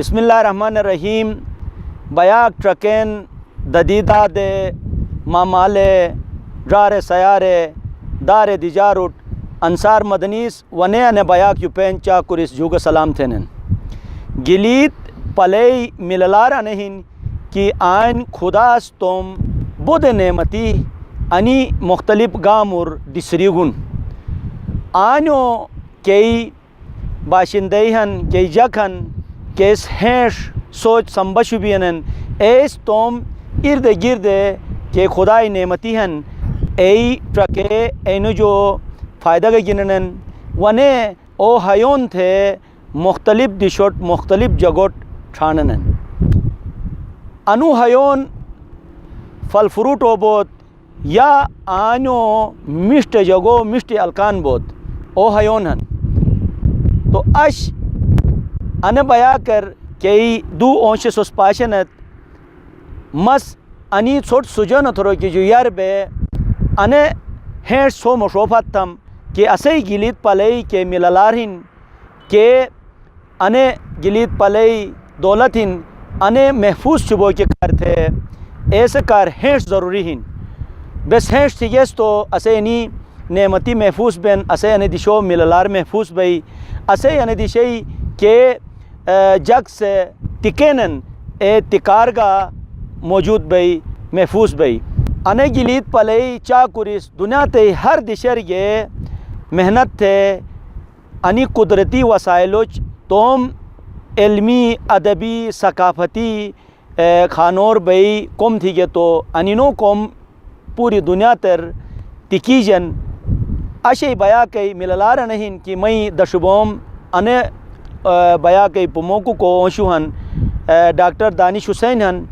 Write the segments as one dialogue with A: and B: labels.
A: بسم اللہ الرحمن الرحیم بیاک ٹرکین ددیدہ دے مامالے رار سیارے دار دیجاروٹ انصار مدنیس ونے ان بیاک یوپین چاکوریس جوگ سلام تھینن گلیت پلئی مللارا نہیں کہ آئین خداس توم بود نعمتی انی مختلف گامور ڈسریگن آنو کئی باشندہن کئی جکھن کیس ہینش سوچ سمبشو بینن ایس توم ارد گرد کہ خدای نعمتی ہن ای ٹرکے اینو جو فائدہ گننن ونے او ہیون تھے مختلف دشوٹ مختلف جگوٹ ٹھاننن انو ہیون فل فروٹو بوت یا آنو مشٹ جگو مشٹ الکان بوت او ہیون ہن تو اش ان بیا کر کئی دو اونش سوس پاشنت مس انی ژھوٹ سجن تھرو کہ جو یار بے ان ہینڈ سو مشوفت تم کہ اسے گلیت پلئی کے مللارہن کہ ان گلیت پلئی دولتہن ان محفوظ چبو کے کار تھے ایسے کار ہینڈ ضروری ہن بس ہینڈ تھیگیس تو اسے انی نعمتی محفوظ بین اسے ان دشو مللار محفوظ بئی اسے ان دشئی کہ جگ سے تکینن اے تکارگا موجود بئی محفوظ بئی انے گلیت پلئی چاکوریس دنیا تے ہر دشر یہ محنت تھے انی قدرتی وسائلوچ توم علمی ادبی ثقافتی خانور بئی قوم تھی گے تو انینو قوم پوری دنیا تر تکیجن اشی بیا کئی مللار نہیں کہ میں دشبوم انے بیا کئی پموکو کو اونشو ہن ڈاکٹر دانش حسین ہن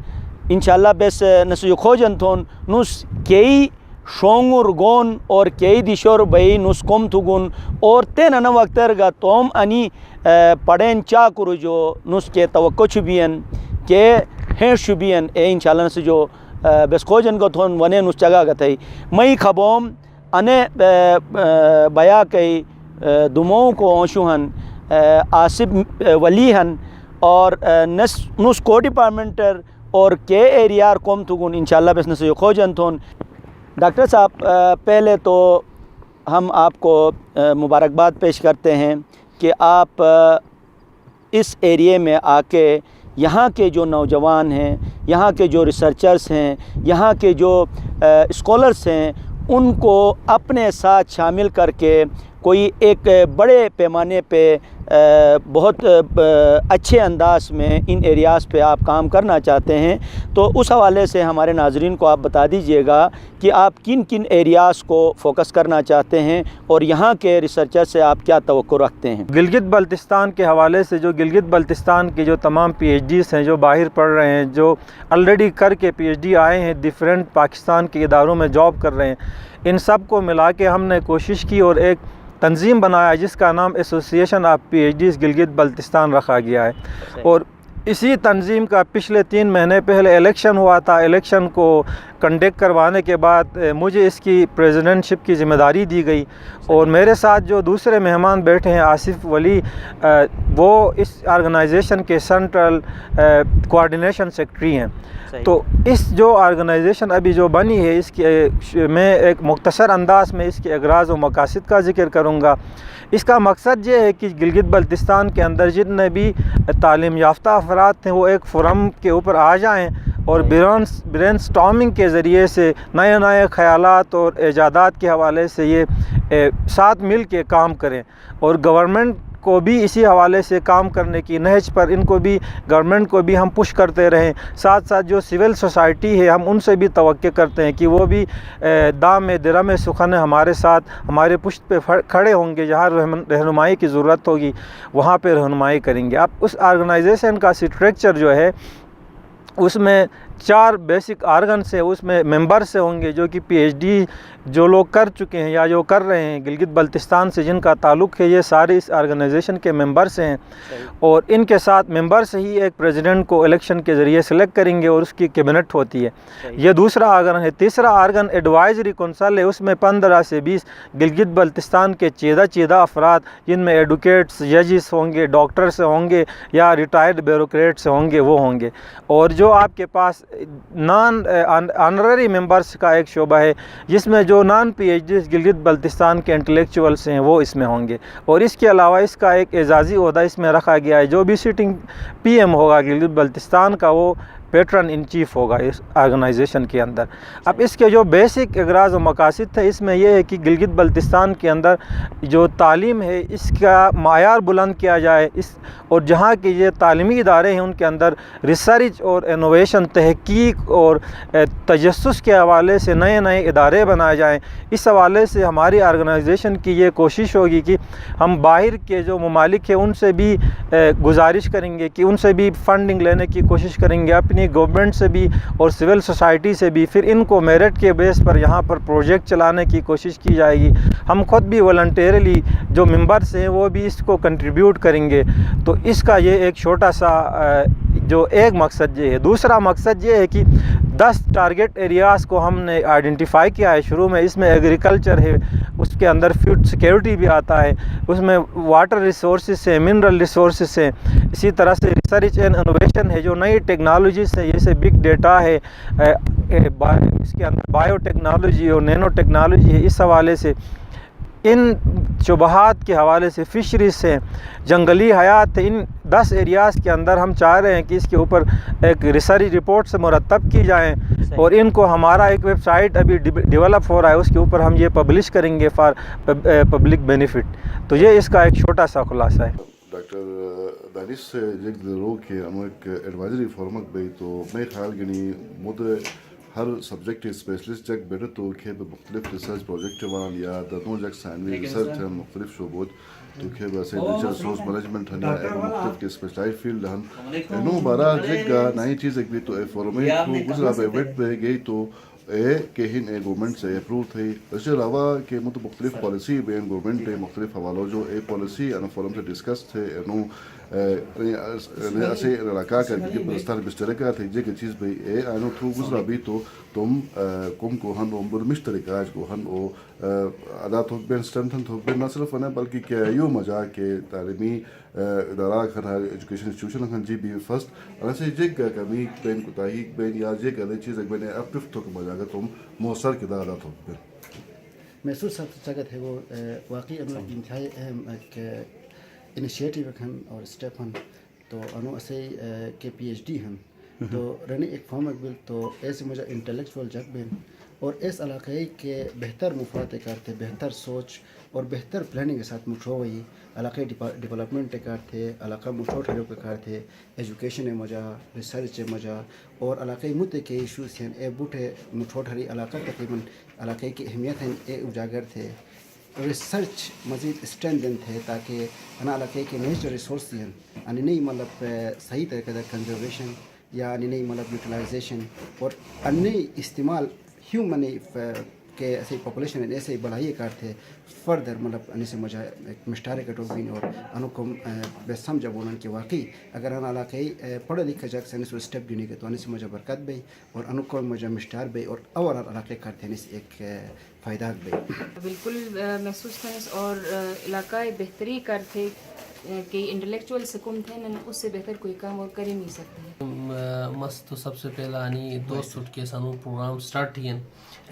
A: انشاءاللہ بیس نسو کھوجن تھون نس کئی شونگر گون اور کئی دیشور بئی نس کم تھگن اور تین انا وقتر گا توم انی پڑھین چا کرو جو نس کے توقع چھبین کہ ہین شبین اے انشاءاللہ نس جو بیس کھوجن گا تھون ونے نس چگا گا تھئی میں کھبوم انے بیا کئی دموں کو اونشو ہن آصف ولی ہن اور نس کو ڈپارٹمنٹر اور کے ایریار کوم تھگن انشاءاللہ بس نس کھوجن تھون ڈاکٹر صاحب پہلے تو ہم آپ کو مبارکباد پیش کرتے ہیں کہ آپ اس ایریے میں آ کے یہاں کے جو نوجوان ہیں یہاں کے جو ریسرچرز ہیں یہاں کے جو اسکالرس ہیں ان کو اپنے ساتھ شامل کر کے کوئی ایک بڑے پیمانے پہ بہت اچھے انداز میں ان ایریاز پہ آپ کام کرنا چاہتے ہیں تو اس حوالے سے ہمارے ناظرین کو آپ بتا دیجئے گا کہ آپ کن کن ایریاز کو فوکس کرنا چاہتے ہیں اور یہاں کے ریسرچر سے آپ کیا توقع رکھتے ہیں۔
B: گلگت بلتستان کے حوالے سے جو گلگت بلتستان کے جو تمام پی ایچ ڈیز ہیں جو باہر پڑھ رہے ہیں جو آلریڈی کر کے پی ایچ ڈی آئے ہیں ڈیفرنٹ پاکستان کے اداروں میں جاب کر رہے ہیں، ان سب کو ملا کے ہم نے کوشش کی اور ایک تنظیم بنایا جس کا نام association of P H Ds Gilgit Baltistan رکھا گیا ہے اور اسی تنظیم کا پچھلے 3 مہینے پہلے الیکشن ہوا تھا۔ الیکشن کو کنڈکٹ کروانے کے بعد مجھے اس کی پریزیڈنٹ شپ کی ذمہ داری دی گئی اور میرے ساتھ جو دوسرے مہمان بیٹھے ہیں آصف ولی، وہ اس آرگنائزیشن کے سینٹرل کوآرڈینیشن سیکرٹری ہیں۔ تو اس جو آرگنائزیشن ابھی جو بنی ہے اس کی میں ایک مختصر انداز میں اس کے اغراض و مقاصد کا ذکر کروں گا۔ اس کا مقصد یہ ہے کہ گلگت بلتستان کے اندر جتنے بھی تعلیم یافتہ افراد ہیں وہ ایک فورم کے اوپر آ جائیں اور برین سٹارمنگ کے ذریعے سے نئے نئے خیالات اور ایجادات کے حوالے سے یہ ساتھ مل کے کام کریں اور گورنمنٹ کو بھی اسی حوالے سے کام کرنے کی نہج پر ان کو بھی گورنمنٹ کو بھی ہم پش کرتے رہیں۔ ساتھ ساتھ جو سول سوسائٹی ہے ہم ان سے بھی توقع کرتے ہیں کہ وہ بھی دام درم سخن ہمارے ساتھ ہمارے پشت پہ کھڑے ہوں گے، جہاں رہنمائی کی ضرورت ہوگی وہاں پہ رہنمائی کریں گے۔ اب اس آرگنائزیشن کا اسٹرکچر جو ہے اس میں 4 बेसिक आर्गन्स है, उसमें मेंबर से होंगे जो कि पीएचडी जो लोग कर चुके हैं या जो कर रहे हैं गिलगित बल्तिस्तान से जिनका ताल्लुक़ है, ये सारे इस ऑर्गेनाइजेशन के मेंबर्स हैं। और इनके साथ मेंबर से ही एक प्रेसिडेंट को इलेक्शन के ज़रिए सेलेक्ट करेंगे और उसकी कैबिनेट होती है। ये दूसरा आर्गन है। तीसरा आर्गन एडवाइजरी कौंसल है, उसमें 15 से 20 गिलगित बल्तिस्तान के 14 अफराद जिनमें एडवोकेट्स, जजेस होंगे, डॉक्टर्स होंगे या रिटायर्ड ब्यूरोक्रेट्स होंगे, वो होंगे। और जो आपके पास नॉन ऑनररी मेंबर्स का एक शोबा है जिसमें जो नॉन पीएचडी गिलगित बल्तिस्तान के इंटेलेक्चुअल्स हैं वो इसमें होंगे। और इसके अलावा इसका एक एजाज़ी ओहदा इसमें रखा गया है, जो भी सिटिंग पीएम होगा गिलगित बल्तिस्तान का वो पैट्रन इन चीफ होगा इस ऑर्गेनाइजेशन के अंदर। अब इसके जो बेसिक अगराज व मकासद थे इसमें यह है कि गिलगित बल्तिस्तान के अंदर जो तालीम है इसका मायार बुलंद किया जाए, इस और जहाँ के ये तालीमी इदारे हैं उनके अंदर रिसर्च और इनोवेशन, तहकीक और तजस्सुस के हवाले से नए नए इदारे बनाए जाएँ। इस हवाले से हमारी ऑर्गेनाइजेशन की ये कोशिश होगी कि हम बाहर के जो ममालिक हैं उनसे भी गुजारिश करेंगे कि उनसे भी फंडिंग लेने की कोशिश करेंगे, अपनी गवर्नमेंट से भी और सिविल सोसाइटी से भी। फिर इनको मेरिट के बेस पर यहाँ पर प्रोजेक्ट चलाने की कोशिश की जाएगी। हम खुद भी वॉलंटियरली जो मेंबर्स हैं वो भी इसको कंट्रीब्यूट करेंगे। तो इसका ये एक छोटा सा जो एक मकसद ये है। दूसरा मकसद ये है कि 10 टारगेट एरियाज़ को हमने आइडेंटिफाई किया है शुरू में। इसमें एग्रीकल्चर है, उसके अंदर फूड सिक्योरिटी भी आता है, उसमें वाटर रिसोर्सेज है, मिनरल रिसोर्सेज है, इसी तरह से रिसर्च एंड इनोवेशन है, जो नई टेक्नोलॉजीज़ है जैसे बिग डेटा है, इसके अंदर बायोटेक्नोलॉजी और नैनो टेक्नोलॉजी है। इस हवाले से इन शुबहात के हवाले से फ़िशरीज से जंगली हयात, इन 10 एरियाज़ के अंदर हम चाह रहे हैं कि इसके ऊपर एक रिसर्च रिपोर्ट से मुरतब की जाएँ और इनको हमारा एक वेबसाइट अभी डेवलप हो रहा है, उसके ऊपर हम ये पब्लिश करेंगे फॉर पब्लिक बेनिफिट। तो ये इसका एक छोटा सा खुलासा है।
C: डॉक्टर दानिश जग रो के हम एक एडवाइजरी फॉर्मक बे तो मैं ख्याल गनी मुद हर सब्जेक्ट स्पेशलिस्ट जग बेटर तो के मुख्तलिफ रिसर्च प्रोजेक्ट वान या दनो जग सानवी रिसर्च है मुख्तलिफ शोबोत तो के बस नेचर रिसोर्स मैनेजमेंट हन या मुख्तलिफ के स्पेशलाइज्ड फील्ड हन नो बारा जग नई चीज एक भी तो फॉर्मेट को गुजरा पे वेट पे गई तो के हिन गवर्नमेंट से अप्रूव थी। इसके अलावा के मुझे मुख्तलिफ पॉलिसी बेन गवर्नमेंट के मुख्तलिफ हवालों जो पॉलिसी अन फोरम से डिस्कस थे नो ऐसे इलाका का बस्तान बिस्तर थे जे चीज़ भाई आनो थ्रू गुजरा भी तो तुम कुम को हन उम्र मिश्तरका को हन ओ अदा थोक बेन स्ट्रेंथन थोक बेन न सिर्फ है बल्कि क्या यो मजा के तालीमी इदारा खन एजुकेशन इंस्टीट्यूशन खन जी बी फर्स्ट ऐसे जे कमी बेन कुताही बेन या जे करे चीज़ एक बेन अपलिफ्ट थोक मजा का तुम मौसर के दादा थोक बेन
D: महसूस सकत है वो वाकई इंतहाई अहम एक इनिशिएटिव हन और स्टेप हन। तो अनु ऐसे के पीएचडी हन तो रनी एक फॉर्म बिल तो ऐसे मुझे इंटेलेक्चुअल जग बेन और इस इलाके के बेहतर मुफाद करते, बेहतर सोच और बेहतर प्लानिंग के साथ मुठो हुई इलाके डेवलपमेंट करते, इलाका मुठो ठहरो के करते, एजुकेशन मजा, रिसर्च मजा और इलाके मुद्दे के इशूज़ हैं ए बूटे मुठो ठहरी इलाका तकरीबन इलाके की अहमियत हैं ए उजागर थे। रिसर्च मज़ीद स्ट्रेंथ थे ताकि अना इलाके के नेचुरल रिसोर्स हैं यानी नहीं मतलब सही तरीके से कंजर्वेशन या नहीं मतलब यूटिलाइजेशन और अन्य इस्तेमाल ह्यूमन के ऐसे पॉपुलेशन ऐसे बढ़ाइए करते फर्दर मतलब अन्य से मजा एक मिस्टारे का टोबिन और अनुकम बेस समझा बोलन के वाकई अगर अना इलाके पढ़े लिखे जग से स्टेप देने के तो अन्य से मजा बरकत बई और अनुकम मजा मिस्टार बई और अवर इलाके करते हैं एक फ़ायदा बई
E: बिल्कुल महसूस थे और इलाका बेहतरी करते कि इंटेलेक्चुअल सुकून थे न उससे बेहतर कोई काम और कर ही नहीं सकते।
F: मस्त तो सबसे पहला आनी दोस्त उठ के सानू प्रोग्राम स्टार्ट किए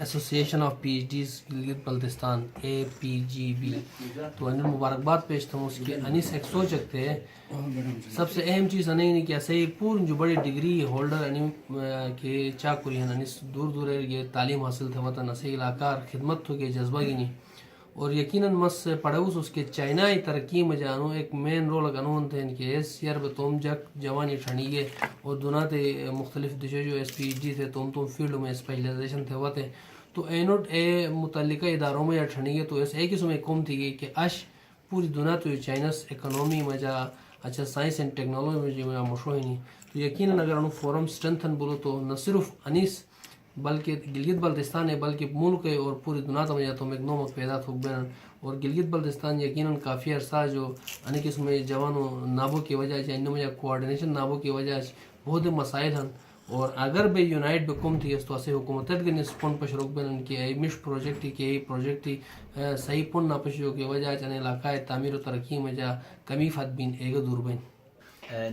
F: association of PhDs Gilgit Baltistan APGB तो अनिल मुबारकबाद पेश था उसके अनिस एक सोच रखते हैं सबसे अहम चीज़ नहीं कि ऐसे ही पूर्ण जो बड़ी डिग्री होल्डर अनिम के चाकुरी हैं अनिस दूर दूर ये तालीम हासिल थे वतन ऐसे इलाका खिदमत हो के जज्बा की नहीं और यकीनन मस पड़ोस उसके चाइना तरक्की में जानू एक मेन रोल कानून थे इनके एस यार तुम जक जवानी ठंडी और दुनाते मुख्तलिफ दिशे जो SPHD थे तुम फील्ड में स्पेशलाइजेशन थे वह थे तो एनोट ए मुतल्लिका इदारों में या ठंडी तो ऐसे एक ही समय कम थी कि अश पूरी दुनिया तो चाइना इकनॉमी में जा अच्छा साइंस एंड टेक्नोलॉजी में मशहूर नहीं तो यकीनन अगर अनु फोरम स्ट्रेंथन बोलो तो न सिर्फ अनीस बल्कि गिलगित बल्तिस्तान है बल्कि मुल्क है और पूरी दुनिया में तो एक नोमक पैदा थोक बैन और गिलगित बल्तिस्तान यकीनन काफ़ी अरसा जो अनेक किस्म जवानों नाबो की वजह से इन में कोऑर्डिनेशन नाबो की वजह से बहुत ही मसाइल हैं और अगर बे यूनाइट बकुम थी तो असे हुकूमत के निस्पन पशरोक बैन की मिश प्रोजेक्ट की प्रोजेक्ट सही पुन नापशो की वजह से इलाका तामीर और तरक्की में जा कमी फत बिन एक दूर बिन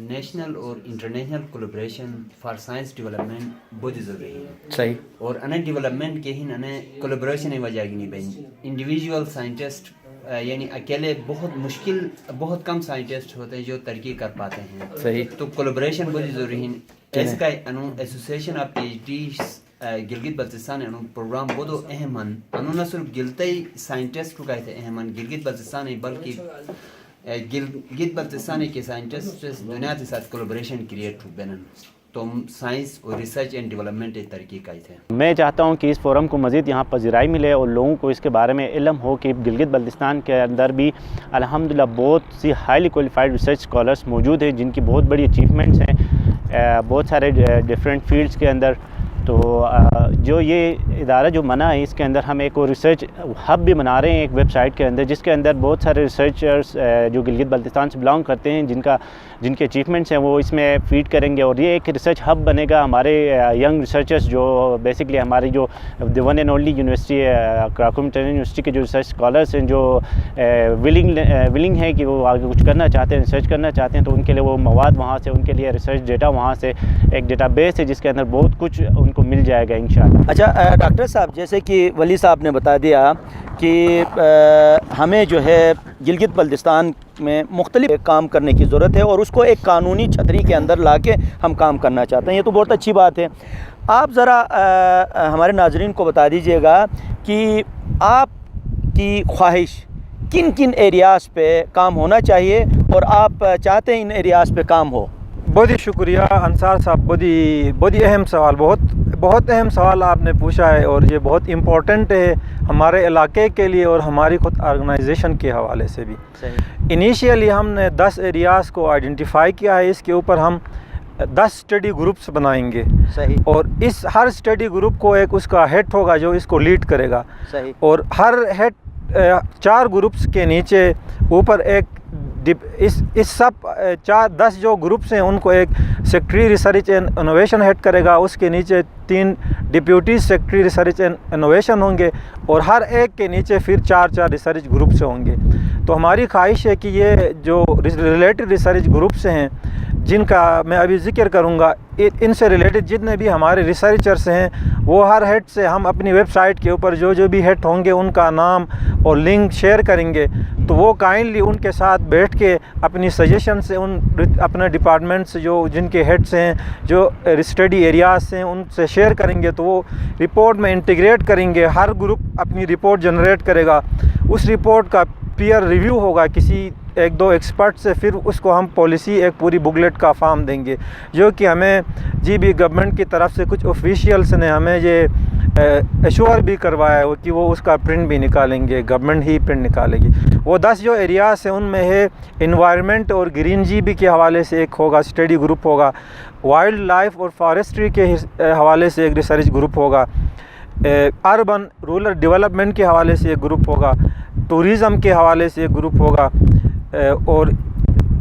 G: नेशनल और international collaboration for science development बहुत ज़रूरी है
A: सही
G: और अने डेवलपमेंट के ही अने कोलैबोरेशन की वजह की नहीं बन इंडिविजुअल साइंटिस्ट यानी अकेले बहुत कम साइंटिस्ट होते हैं जो तरक्की कर पाते हैं
A: सही
G: तो कोलैबोरेशन बहुत ज़रूरी है इसका अनु association of PhD Gilgit Baltistan अनु प्रोग्राम बहुत अहम है अनु न सिर्फ गिलते ही साइंटिस्ट को कहते अहम है गिलगित बल्तिस्तान है बल्कि गिलगित बल्तिस्तान के साइंटिस्ट दुनिया के साथ कोलैबोरेशन क्रिएट हो बनन तो साइंस और रिसर्च एंड डेवलपमेंट एक तरक्की का थे।
A: मैं चाहता हूं कि इस फोरम को मज़ीद यहाँ पज़ीराई मिले और लोगों को इसके बारे में इल्म हो कि गिलगित बल्तिस्तान के अंदर भी अल्हम्दुलिल्लाह बहुत सी हाईली क्वालिफाइड रिसर्च स्कॉलर्स मौजूद हैं जिनकी बहुत बड़ी अचीवमेंट्स हैं बहुत सारे डिफरेंट फील्ड्स के अंदर। तो जो ये इदारा जो बना है इसके अंदर हम एक रिसर्च हब भी बना रहे हैं एक वेबसाइट के अंदर जिसके अंदर बहुत सारे रिसर्चर्स जो गिलगित बल्तिस्तान से बिलोंग करते हैं जिनके अचीवमेंट्स हैं वो इसमें फीड करेंगे और ये एक रिसर्च हब बनेगा हमारे यंग रिसर्चर्स जो बेसिकली हमारी जो the one and only university Karakum university के जो रिसर्च स्कॉलर्स हैं जो विलिंग है कि वो आगे कुछ करना चाहते हैं रिसर्च करना चाहते हैं तो उनके लिए वो मवाद वहाँ से उनके लिए रिसर्च डेटा वहाँ से एक डेटाबेस है जिसके अंदर बहुत कुछ को मिल जाएगा इंशाअल्लाह। अच्छा डॉक्टर साहब जैसे कि वली साहब ने बता दिया कि हमें जो है गिलगित बल्तिस्तान में मुख्तलिफ काम करने की ज़रूरत है और उसको एक कानूनी छतरी के अंदर ला के हम काम करना चाहते हैं ये तो बहुत अच्छी बात है। आप ज़रा हमारे नाजरीन को बता दीजिएगा कि आपकी ख्वाहिश किन किन एरियाज़ पे काम होना चाहिए और आप चाहते हैं इन एरियाज़ पे काम हो।
B: बहुत ही शुक्रिया अंसार साहब बहुत ही अहम सवाल बहुत अहम सवाल आपने पूछा है और ये बहुत इम्पोर्टेंट है हमारे इलाके के लिए और हमारी खुद ऑर्गेनाइजेशन के हवाले से भी। इनिशियली हमने 10 एरियाज़ को आइडेंटिफाई किया है इसके ऊपर हम 10 स्टडी ग्रुप्स बनाएंगे
A: सही और
B: इस हर स्टडी ग्रुप को एक उसका हेड होगा जो इसको लीड करेगा
A: सही और
B: हर हेड 4 ग्रुप्स के नीचे ऊपर एक इस सब 10 जो ग्रुप्स हैं उनको एक secretary research and innovation head करेगा उसके नीचे 3 deputy secretary research and innovation होंगे और हर एक के नीचे फिर 4 रिसर्च ग्रुप्स होंगे। तो हमारी ख्वाहिश है कि ये जो रिलेटेड रिसर्च ग्रुप्स हैं जिनका मैं अभी जिक्र करूंगा इनसे रिलेटेड जितने भी हमारे रिसर्चर्स हैं वो हर हेड से हम अपनी वेबसाइट के ऊपर जो भी हेड होंगे उनका नाम और लिंक शेयर करेंगे तो वो काइंडली उनके साथ बैठ के अपनी सजेशन से अपने डिपार्टमेंट से जो जिनके हेड्स हैं जो स्टडी एरियाज़ हैं उनसे शेयर करेंगे तो वो रिपोर्ट में इंटीग्रेट करेंगे। हर ग्रुप अपनी रिपोर्ट जनरेट करेगा उस रिपोर्ट का पीयर रिव्यू होगा किसी 1-2 एक्सपर्ट से फिर उसको हम पॉलिसी एक पूरी बुकलेट का फॉर्म देंगे जो कि हमें भी गवर्नमेंट की तरफ से कुछ ऑफिशियल्स ने हमें ये एश्योर भी करवाया है कि वो उसका प्रिंट भी निकालेंगे गवर्नमेंट ही प्रिंट निकालेगी। वो 10 जो एरियाज़ हैं उनमें है इन्वायरमेंट और ग्रीन जीबी के हवाले से एक होगा स्टडी ग्रुप होगा वाइल्ड लाइफ और फॉरेस्ट्री के हवाले से एक रिसर्च ग्रुप होगा अर्बन रूरल डेवलपमेंट के हवाले से एक ग्रुप होगा टूरिज़म के हवाले से एक ग्रुप होगा और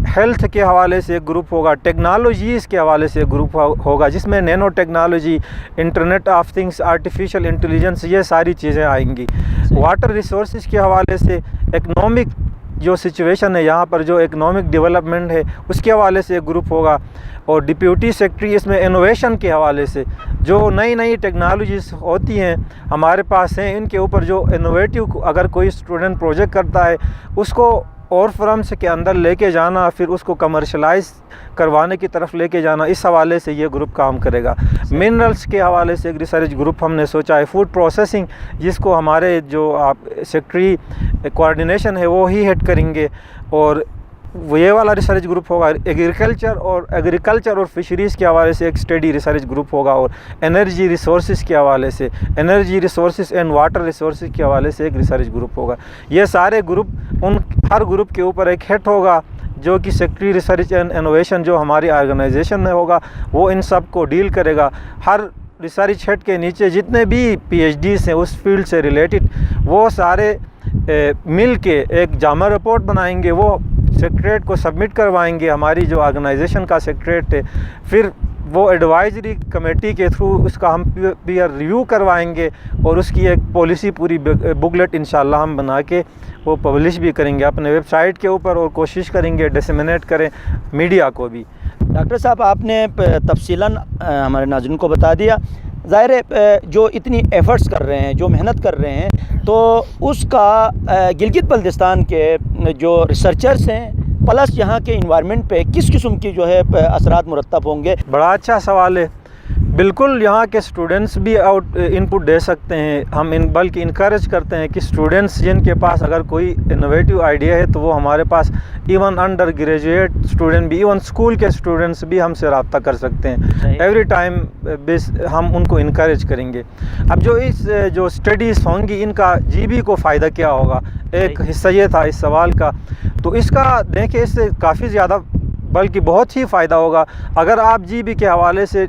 B: हेल्थ के हवाले से एक ग्रुप होगा टेक्नोलॉजीज़ के हवाले से एक ग्रुप होगा जिसमें nano technology internet of things artificial intelligence ये सारी चीज़ें आएंगी। वाटर रिसोर्सेज के हवाले से इकनॉमिक जो सिचुएशन है यहाँ पर जो इकनॉमिक डेवलपमेंट है उसके हवाले से एक ग्रुप होगा और डिप्यूटी सेक्रेटरी इसमें इनोवेशन के हवाले से जो नई टेक्नोलॉजीज़ होती हैं हमारे पास हैं इनके ऊपर जो इनोवेटिव अगर कोई स्टूडेंट प्रोजेक्ट करता है उसको और फर्म्स के अंदर लेके जाना फिर उसको कमर्शलाइज करवाने की तरफ लेके जाना इस हवाले से ये ग्रुप काम करेगा। मिनरल्स के हवाले से एक रिसर्च ग्रुप हमने सोचा है फूड प्रोसेसिंग जिसको हमारे जो आप सेक्रेटरी कोऑर्डिनेशन है वो ही हेड करेंगे और ये वाला रिसर्च ग्रुप होगा। एग्रीकल्चर और फिशरीज़ के हवाले से एक स्टडी रिसर्च ग्रुप होगा और एनर्जी रिसोर्सेज के हवाले से energy resources and water resources के हवाले से एक रिसर्च ग्रुप होगा। ये सारे ग्रुप हर ग्रुप के ऊपर एक हेड होगा جو کہ سیکٹری ریسرچ اینڈ انوویشن جو ہماری آرگنائزیشن میں ہوگا وہ ان سب کو ڈیل کرے گا. ہر ریسرچ ہیڈ کے نیچے جتنے بھی پی ایچ ڈیز ہیں اس فیلڈ سے ریلیٹڈ وہ سارے مل کے ایک جامع رپورٹ بنائیں گے, وہ سیکریٹریٹ کو سبمٹ کروائیں گے, ہماری جو آرگنائزیشن کا سیکریٹریٹ ہے, پھر وہ ایڈوائزری کمیٹی کے تھرو اس کا ہم پیئر ریویو کروائیں گے اور اس کی ایک پالیسی پوری بکلیٹ انشاءاللہ ہم بنا کے وہ پبلش بھی کریں گے اپنے ویب سائٹ کے اوپر, اور کوشش کریں گے ڈسیمنیٹ کریں میڈیا کو بھی.
A: ڈاکٹر صاحب آپ نے تفصیلاً ہمارے ناظرین کو بتا دیا. ظاہر ہے جو اتنی ایفرٹس کر رہے ہیں, جو محنت کر رہے ہیں, تو اس کا گلگت بلتستان کے جو ریسرچرز ہیں پلس یہاں کے انوائرمنٹ پہ کس قسم کی جو ہے اثرات مرتب ہوں گے؟
B: بڑا اچھا سوال ہے. بالکل یہاں کے اسٹوڈنٹس بھی انپٹ دے سکتے ہیں. ہم بلکہ انکریج کرتے ہیں کہ اسٹوڈنٹس جن کے پاس اگر کوئی انوویٹیو آئیڈیا ہے تو وہ ہمارے پاس ایون انڈر گریجویٹ اسٹوڈنٹ بھی, ایون اسکول کے اسٹوڈنٹس بھی ہم سے رابطہ کر سکتے ہیں. ایوری ٹائم ہم ان کو انکریج کریں گے. اب جو اسٹڈیز ہوں گی ان کا جی بی کو فائدہ کیا ہوگا, ایک حصہ یہ تھا اس سوال کا. تو اس کا دیکھیں اس سے کافی زیادہ بلکہ بہت ہی فائدہ ہوگا اگر آپ جی بی کے حوالے سے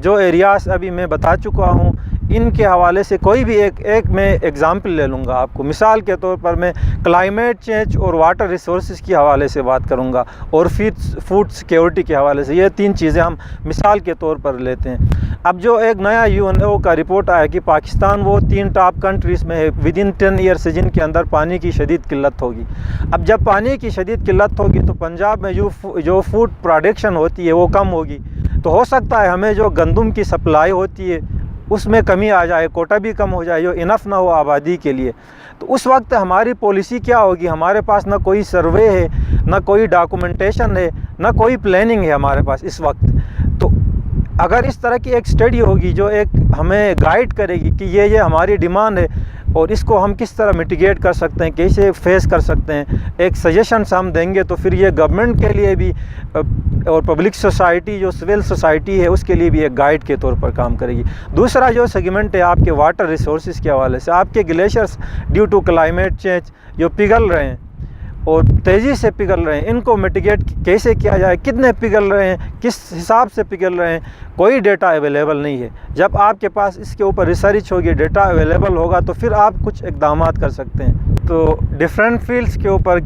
B: جو ایریاز ابھی میں بتا چکا ہوں ان کے حوالے سے کوئی بھی ایک میں ایگزامپل لے لوں گا آپ کو. مثال کے طور پر میں کلائمیٹ چینج اور واٹر ریسورسز کے حوالے سے بات کروں گا, اور فوڈ سیکیورٹی کے حوالے سے. یہ 3 چیزیں ہم مثال کے طور پر لیتے ہیں. اب جو ایک نیا UNO کا رپورٹ آیا کہ پاکستان وہ 3 ٹاپ کنٹریز میں ہے ودن 10 ایئرس جن کے اندر پانی کی شدید قلت ہوگی. اب جب پانی کی شدید قلت ہوگی تو پنجاب میں جو فوڈ پروڈکشن ہوتی ہے وہ کم ہوگی. تو ہو سکتا ہے ہمیں جو گندم کی سپلائی ہوتی ہے اس میں کمی آ جائے, کوٹا بھی کم ہو جائے, جو انف نہ ہو آبادی کے لیے. تو اس وقت ہماری پالیسی کیا ہوگی؟ ہمارے پاس نہ کوئی سروے ہے, نہ کوئی ڈاکومنٹیشن ہے, نہ کوئی پلاننگ ہے ہمارے پاس اس وقت. تو اگر اس طرح کی ایک اسٹڈی ہوگی جو ایک ہمیں گائیڈ کرے گی کہ یہ ہماری ڈیمانڈ ہے اور اس کو ہم کس طرح میٹیگیٹ کر سکتے ہیں, کیسے فیس کر سکتے ہیں, ایک سجیشنس ہم دیں گے, تو پھر یہ گورنمنٹ کے لیے بھی اور پبلک سوسائٹی جو سول سوسائٹی ہے اس کے لیے بھی ایک گائیڈ کے طور پر کام کرے گی. دوسرا جو سیگمنٹ ہے آپ کے واٹر ریسورسز کے حوالے سے, آپ کے glaciers due to climate change جو پگھل رہے ہیں اور تیزی سے پگھل رہے ہیں, ان کو میٹیگیٹ کیسے کیا جائے, کتنے پگھل رہے ہیں, کس حساب سے پگھل رہے ہیں, کوئی ڈیٹا اویلیبل نہیں ہے. جب آپ کے پاس اس کے اوپر ریسرچ ہوگی, ڈیٹا اویلیبل ہوگا, تو پھر آپ کچھ اقدامات کر سکتے ہیں. تو ڈیفرنٹ فیلڈس کے اوپر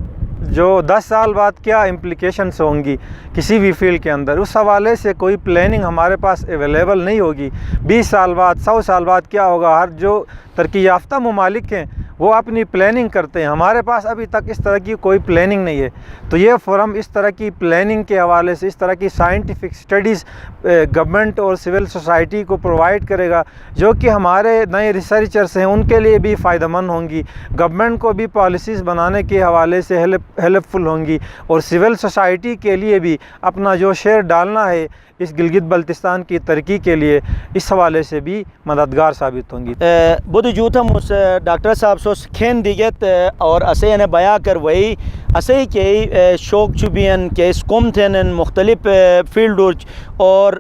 B: جو 10 سال بعد کیا امپلیکیشنس ہوں گی کسی بھی فیلڈ کے اندر, اس حوالے سے کوئی پلاننگ ہمارے پاس اویلیبل نہیں ہوگی. 20 سال بعد 100 سال بعد کیا ہوگا, ہر جو ترقی یافتہ ممالک ہیں وہ اپنی پلاننگ کرتے ہیں, ہمارے پاس ابھی تک اس طرح کی کوئی پلاننگ نہیں ہے. تو یہ فورم اس طرح کی پلاننگ کے حوالے سے, اس طرح کی سائنٹیفک اسٹڈیز گورنمنٹ اور سول سوسائٹی کو پرووائڈ کرے گا, جو کہ ہمارے نئے ریسرچرس ہیں ان کے لیے بھی فائدہ مند ہوں گی, گورنمنٹ کو بھی پالیسیز بنانے کے حوالے سے ہیلپ فل ہوں گی, اور سول سوسائٹی کے لیے بھی اپنا جو شیئر ڈالنا ہے اس گلگت بلتستان کی ترقی کے لیے اس حوالے سے بھی مددگار ثابت ہوں گی.
A: بدو جوتھم اس ڈاکٹر صاحب سوس کھین دیگت اور اسے نے بیان کر وہی اسے کے شوق چبین کے اسکوم تھے مختلف فیلڈ اور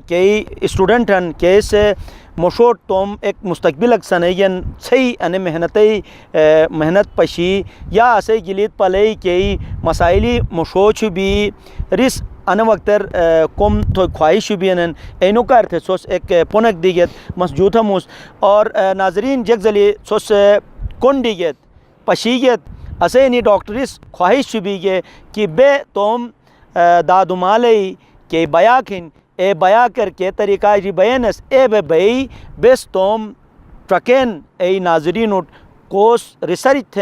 A: کئی اسٹوڈنٹ ہیں کے سے مشوٹ توم ایک مستقبل سنین صحیح ان محنت پشی یا اسے گلیت پلئی کئی مسائلی مشوچ بھی رس ان وقتر کم تو خواہش بھی اینو کار تھے سوس ایک پونک دیگت مسجوتھموس اور ناظرین جگزلی سوس کون دیگت پشیگت اسے نی ڈاکٹرس خواہش بھی گے کہ بے توم دادمالی کے بیاکن اے بیا کر کے طریقہ جی بیانس اے بے بئی بیس توم ٹرکین اے ناظرین کوس ریسرچ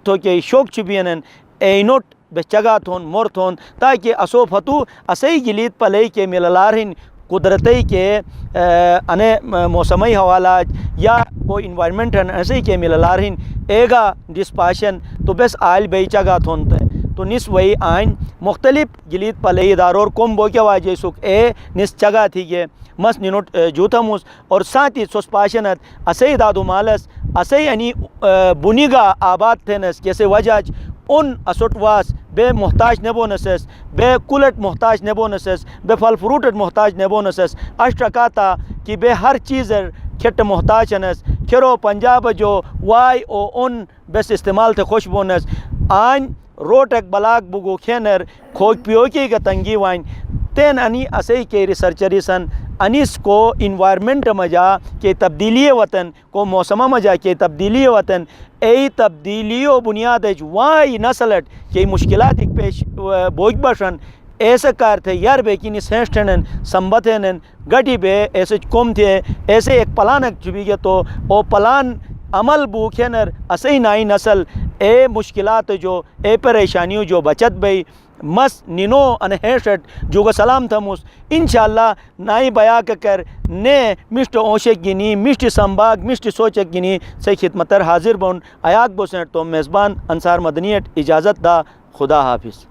A: تو کہ شوق چبین اے نوٹ بچگا تھون مور تھون تاکہ اسو فتو اسے گلیت پلئی کے مللارہن قدرتی کے انے موسمی حوالہ یا کوئی انوائرمنٹ ایسے کے مللارہن ایگا ڈسپاشن تو بس آئل بے چگا تھون تو نس وہی آئین مختلف گلیت پلئی اداروں کم بو کیا واجہ سک اے نس چگا تھی گے مس نینوٹ جوتھموس اور ساتھ ہی سوس پاشنت اسے دادو مالس اسے یعنی بنیگا آباد تھنس جیسے وجہ ان اسوٹ واس بے محتاج نبو نسس بے کولٹ محتاج نبو نسس بے پھل فروٹٹ محتاج نبو نسس اشٹرکاتا کہ بے ہر چیز کھٹ محتاج نس کھرو پنجاب جو وائی او ان بس استعمال تھے خوشبونس آن روٹک بلاک بگو کھینر کھوک پیوکی کا تنگی وائن تین انی اسی کے ریسرچری سن انیس کو انوائرمنٹ مجا کے تبدیلی وطن کو موسم مجا کے تبدیلی وطن ای تبدیلی و بنیاد وائی نسلٹ کے مشکلات ایک پیش بوجھ بشن ایسے کار تھے یار بے کی سینسٹنن سمبتنن گٹی بے ایسے کم تھے ایسے ایک پلانک چبی گیا تو او پلان عمل بو کھینر اسی نائی نسل اے مشکلات جو اے پریشانیوں جو بچت بئی مس نینو انہیشٹ جو سلام تھموس انشاءاللہ نائی بیا کر نے مشت اوشک گنی مشت سمباگ مشت سوچک گنی سے خدمتر حاضر بون ایاک بوسنٹ تو میزبان انصار مدنیٹ اجازت دا خدا حافظ.